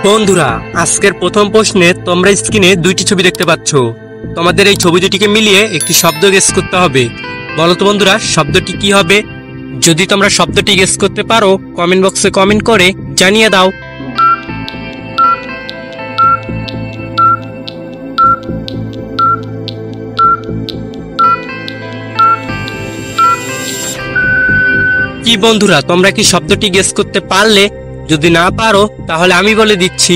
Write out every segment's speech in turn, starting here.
বন্ধুরা, আজকের প্রথম প্রশ্নে তোমরা স্ক্রিনে দুইটি ছবি দেখতে পাচ্ছ। তোমাদের এই ছবি দুটিকে মিলিয়ে একটি শব্দ গেস করতে হবে। বলো তো বন্ধুরা, শব্দটি কি হবে? যদি তোমরা শব্দটি গেস করতে পারো, কমেন্ট বক্সে কমেন্ট করে জানিয়ে দাও। কি বন্ধুরা, তোমরা কি শব্দটি গেস করতে পারলে? যদি না পারো তাহলে আমি বলে দিচ্ছি।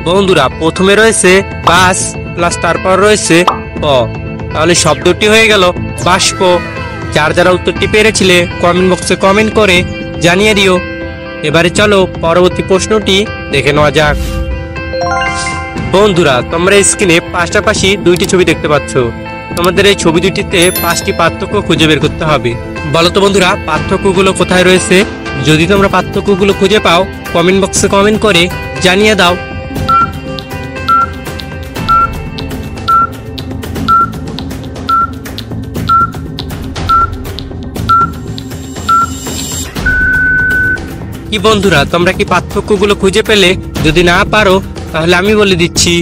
বন্ধুরা, প্রথমে রয়েছে বাস প্লাস তারপর রয়েছে প, তাহলে শব্দটি হয়ে গেল বাষ্প। যারা উত্তরটি পেরেছিলে কমেন্ট বক্সে কমেন্ট করে জানিয়ে দিও। এবারে চলো পরবর্তী প্রশ্নটি দেখে নেওয়া যাক। বন্ধুরা, তোমরা স্ক্রিনে পাশাপাশি দুইটি ছবি দেখতে পাচ্ছ। তোমাদের এই ছবি দুটিতে 5টি পার্থক্য খুঁজে বের করতে হবে। বলো তো বন্ধুরা, পার্থক্যগুলো কোথায় রয়েছে? যদি তোমরা পার্থক্যগুলো খুঁজে পাও, কমেন্ট বক্সে কমেন্ট করে জানিয়ে দাও। কি বন্ধুরা, তোমরা কি পার্থক্যগুলো খুঁজে পেলে? যদি না পারো তাহলে আমি বলে দিচ্ছি।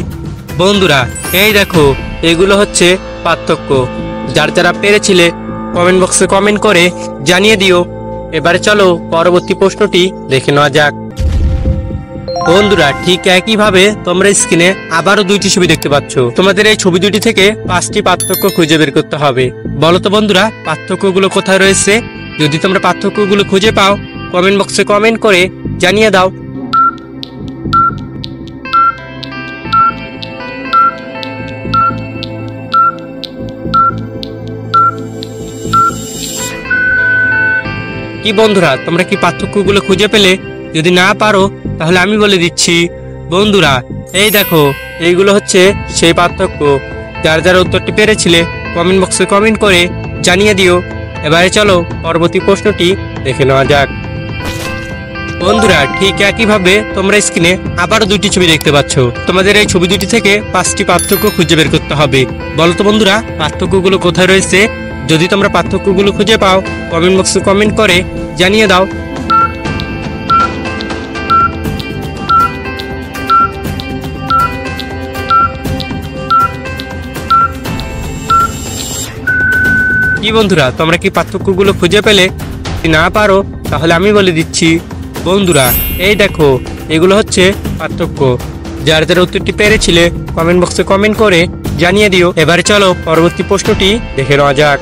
বন্ধুরা, এই দেখো, এগুলো হচ্ছে পার্থক্য। যারা পেরেছিলে কমেন্ট বক্সে কমেন্ট করে জানিয়ে দিও। এবারে চলো পরবর্তী প্রশ্নটি দেখে নেওয়া যাক। বন্ধুরা, ঠিক একইভাবে তোমরা স্ক্রিনে আবারও দুইটি ছবি দেখতে পাচ্ছ। তোমাদের এই ছবি দুটি থেকে 5টি পার্থক্য খুঁজে বের করতে হবে। বলো তো বন্ধুরা, পার্থক্যগুলো কোথায় রয়েছে? যদি তোমরা পার্থক্যগুলো খুঁজে পাও, কমেন্ট বক্সে কমেন্ট করে জানিয়ে দাও। কি বন্ধুরা, তোমরা কি পার্থক্যগুলো খুঁজে পেলে? যদি না পারো তাহলে আমি বলে দিচ্ছি। বন্ধুরা, এই দেখো, এইগুলো হচ্ছে সেই পার্থক্য। যারা উত্তরটি পেরেছিলে কমেন্ট বক্সে কমেন্ট করে জানিয়ে দিও। এবারে চলো পরবর্তী প্রশ্নটি দেখে নেওয়া যাক। বন্ধুরা, ঠিক একইভাবে তোমরা স্ক্রিনে আবারও দুইটি ছবি দেখতে পাচ্ছ। তোমাদের এই ছবি দুটি থেকে 5টি পার্থক্য খুঁজে বের করতে হবে। বলো তো বন্ধুরা, পার্থক্যগুলো কোথায় রয়েছে? যদি তোমরা পার্থক্যগুলো খুঁজে পাও, কমেন্ট বক্সে কমেন্ট করে জানিয়ে দাও। কি বন্ধুরা, তোমরা কি পার্থক্যগুলো খুঁজে পেলে? যদি না পারো তাহলে আমি বলে দিচ্ছি। বন্ধুরা, এই দেখো, এগুলো হচ্ছে পার্থক্য। যারা উত্তরটি পেরেছিলে কমেন্ট বক্সে কমেন্ট করে জানিয়ে দিও। এবারে চলো পরবর্তী প্রশ্নটি দেখে নেওয়া যাক।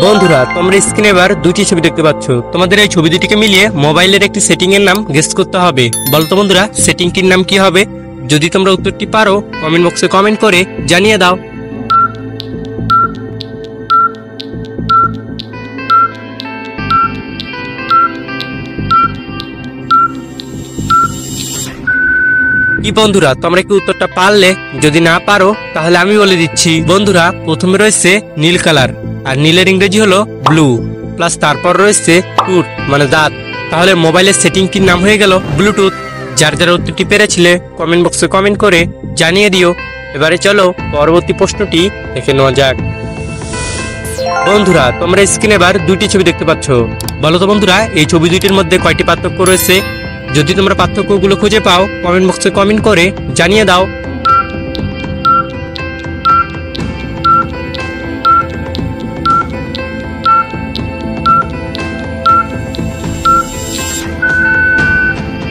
বন্ধুরা, তোমরা স্ক্রিনে এবার দুটি ছবি দেখতে পাচ্ছ। তোমাদের এই ছবি দুটিকে মিলিয়ে মোবাইলের একটি সেটিং এর নাম গেস করতে হবে। বলো তো বন্ধুরা, সেটিংটির নাম কি হবে? যদি তোমরা উত্তরটি পারো, কমেন্ট বক্সে কমেন্ট করে জানিয়ে দাও। কি বন্ধুরা, তোমরা কি উত্তরটা পারলে? যদি না পারো তাহলে আমি বলে দিচ্ছি। বন্ধুরা, প্রথমে রয়েছে নীল কালার, আর নীলের ইংরেজি হলো ব্লু, প্লাস তারপর রয়েছে টুথ মানে দাঁত। তাহলে মোবাইলের সেটিংটির নাম হয়ে গেল ব্লুটুথ। যারা উত্তরটি পেরেছিলে কমেন্ট বক্সে কমেন্ট করে জানিয়ে দিও। এবারে চলো পরবর্তী প্রশ্নটি দেখে নেওয়া যাক। বন্ধুরা, তোমরা স্ক্রিনে এবার দুইটি ছবি দেখতে পাচ্ছ। বলো তো বন্ধুরা, এই ছবি দুইটির মধ্যে কয়টি পার্থক্য রয়েছে? যদি তোমরা পার্থক্যগুলো খুঁজে পাও, কমেন্ট বক্সে কমেন্ট করে জানিয়ে দাও।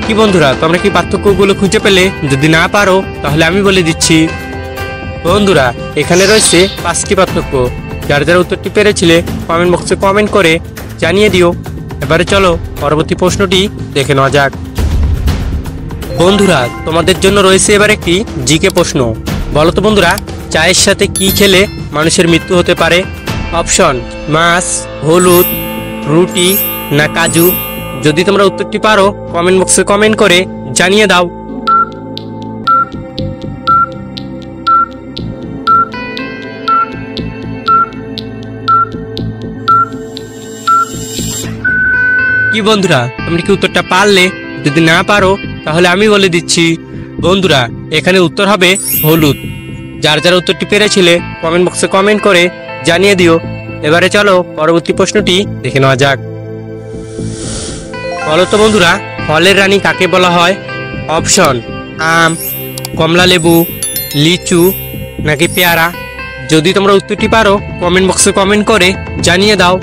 কি বন্ধুরা, তোমরা কি পার্থক্যগুলো খুঁজে পেলে? যদি না পারো তাহলে আমি বলে দিচ্ছি। বন্ধুরা, এখানে রয়েছে 5টি পার্থক্য। যারা উত্তরটি পেরেছিলে কমেন্ট বক্সে কমেন্ট করে জানিয়ে দিও। এবারে চলো পরবর্তী প্রশ্নটি দেখে নেওয়া যাক। বন্ধুরা, তোমাদের জন্য রয়েছে এবার একটি জিকে প্রশ্ন। বলো তো বন্ধুরা, চায়ের সাথে কি খেলে মানুষের মৃত্যু হতে পারে? অপশন: মাছ, হলুদ, রুটি না কাজু। যদি তোমরা উত্তরটি পারো, কমেন্ট বক্সে কমেন্ট করে জানিয়ে দাও। কি বন্ধুরা, তোমরা কি উত্তরটা পারলে? যদি না পারো তাহলে আমি বলে দিচ্ছি। বন্ধুরা, এখানে উত্তর হবে হলুদ। যারা উত্তরটি পেরেছিলে কমেন্ট বক্সে কমেন্ট করে জানিয়ে দিও। এবারে চলো পরবর্তী প্রশ্নটি দেখে নেওয়া যাক। বলো তো বন্ধুরা, ফলের রানী কাকে বলা হয়? অপশন আম, কমলা লেবু, লিচু নাকি পেয়ারা। যদি তোমরা উত্তরটি পারো কমেন্ট বক্সে কমেন্ট করে জানিয়ে দাও।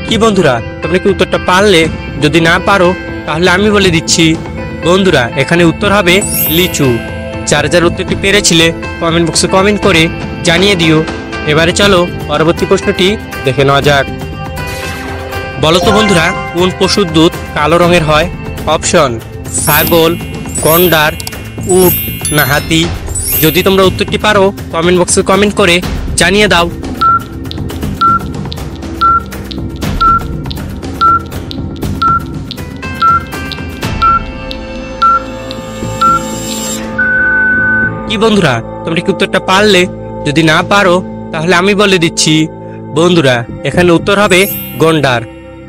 কি বন্ধুরা, তোমরা কি উত্তরটা পারলে? যদি না পারো তাহলে আমি বলে দিচ্ছি বন্ধুরা, এখানে উত্তর হবে লিচু। যার যার উত্তরটি পেরেছিলে কমেন্ট বক্সে কমেন্ট করে জানিয়ে দিও। এবারে চলো পরবর্তী প্রশ্নটি দেখে নেওয়া যাক। বলো তো বন্ধুরা, কোন পশুর দুধ কালো রঙের হয়? অপশন ছাগল, গন্ডার, উট না হাতি। যদি তোমরা উত্তরটি পারো কমেন্ট বক্সে কমেন্ট করে জানিয়ে দাও। কি বন্ধুরা, তোমরা কি উত্তরটা পারলে? যদি না পারো তাহলে আমি বলে দিচ্ছি বন্ধুরা, এখানে উত্তর হবে গন্ডার।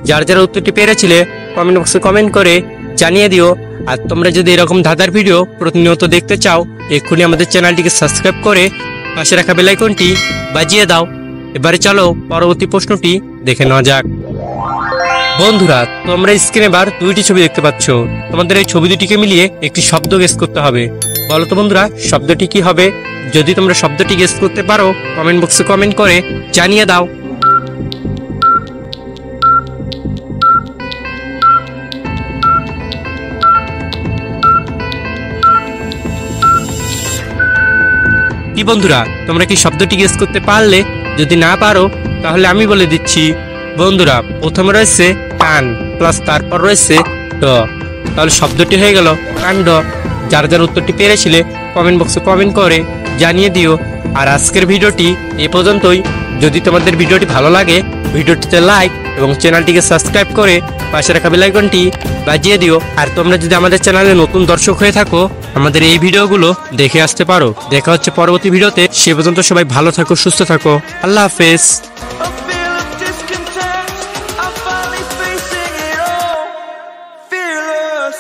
যার যারা উত্তরটি পেরেছিলে কমেন্ট বক্সে কমেন্ট করে জানিয়ে দিও। আর তোমরা যদি এরকম ধাঁধার ভিডিও প্রতিনিয়ত দেখতে চাও, এক্ষুনি আমাদের চ্যানেলটিকে সাবস্ক্রাইব করে পাশে রাখা বেল আইকনটি বাজিয়ে দাও। এবারে চলো পরবর্তী প্রশ্নটি দেখে নেওয়া যাক। বন্ধুরা, তোমরা স্ক্রিনে এবার দুইটি ছবি দেখতে পাচ্ছ। তোমাদের এই ছবি দুটিকে মিলিয়ে একটি শব্দ গেস করতে হবে। বলো তো বন্ধুরা, শব্দটি কি হবে? যদি তোমরা শব্দটি গেস করতে পারো কমেন্ট বক্সে কমেন্ট করে জানিয়ে দাও। কি বন্ধুরা, তোমরা কি শব্দটি গেস করতে পারলে? যদি না পারো তাহলে আমি বলে দিচ্ছি বন্ধুরা, প্রথমে রয়েছে কান প্লাস তারপর রয়েছে ড, তাহলে শব্দটি হয়ে গেল কাণ্ড। যার যার উত্তরটি পেরেছিলে কমেন্ট বক্সে কমেন্ট করে জানিয়ে দিও। আর আজকের ভিডিওটি এ পর্যন্তই। যদি তোমাদের ভিডিওটি ভালো লাগে ভিডিওটিতে লাইক এবং চ্যানেলটিকে সাবস্ক্রাইব করে পাশে রাখা বেল আইকনটি বাজিয়ে দিও। আর তোমরা যদি আমাদের চ্যানেলে নতুন দর্শক হয়ে থাকো, আমাদের এই ভিডিওগুলো দেখে আসতে পারো। দেখা হচ্ছে পরবর্তী ভিডিওতে। সে পর্যন্ত সবাই ভালো থাকো, সুস্থ থাকো। আল্লাহ হাফেজ। Fearless.